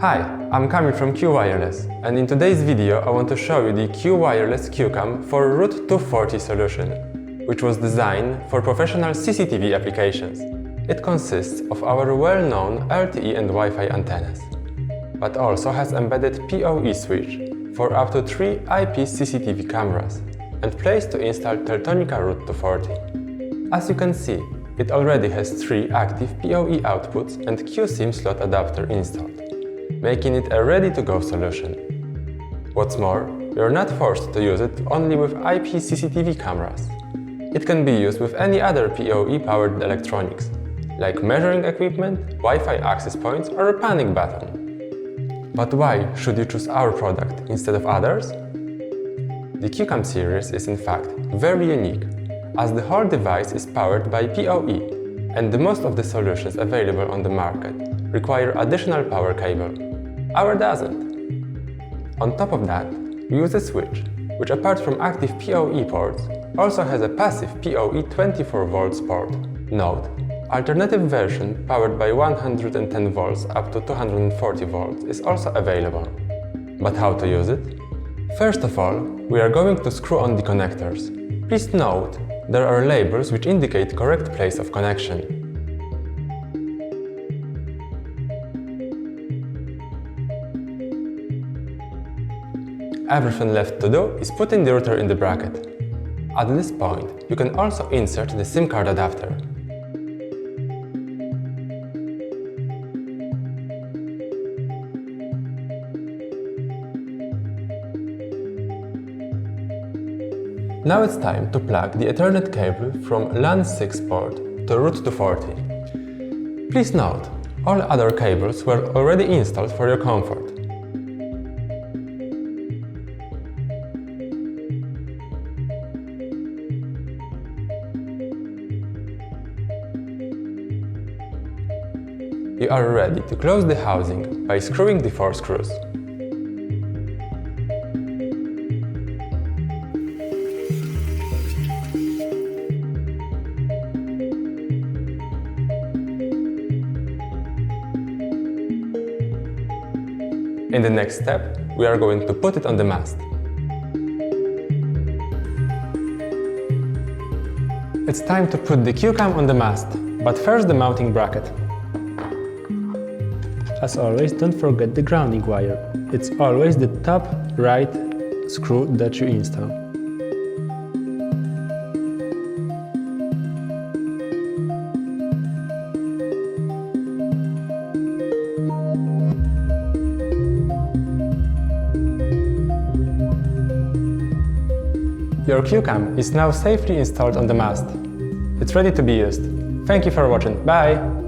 Hi, I'm Kamil from Q Wireless, and in today's video I want to show you the Q Wireless QCam for Route 240 solution, which was designed for professional CCTV applications. It consists of our well-known LTE and Wi-Fi antennas, but also has embedded PoE switch for up to 3 IP CCTV cameras and place to install Teltonika Route 240. As you can see, it already has 3 active PoE outputs and QSIM slot adapter installed, making it a ready-to-go solution. What's more, you're not forced to use it only with IP CCTV cameras. It can be used with any other PoE-powered electronics, like measuring equipment, Wi-Fi access points, or a panic button. But why should you choose our product instead of others? The QCam series is in fact very unique, as the whole device is powered by PoE, and the most of the solutions available on the market require additional power cable. Ours doesn't. On top of that, we use a switch, which apart from active PoE ports, also has a passive PoE 24V port. Note, alternative version powered by 110V up to 240V is also available. But how to use it? First of all, we are going to screw on the connectors. Please note, there are labels which indicate correct place of connection. Everything left to do is putting the router in the bracket. At this point, you can also insert the SIM card adapter. Now it's time to plug the Ethernet cable from LAN 6 port to Route 240. Please note, all other cables were already installed for your comfort. You are ready to close the housing by screwing the 4 screws. In the next step, we are going to put it on the mast. It's time to put the QCam on the mast, but first the mounting bracket. As always, don't forget the grounding wire. It's always the top right screw that you install. Your QCam is now safely installed on the mast. It's ready to be used. Thank you for watching. Bye!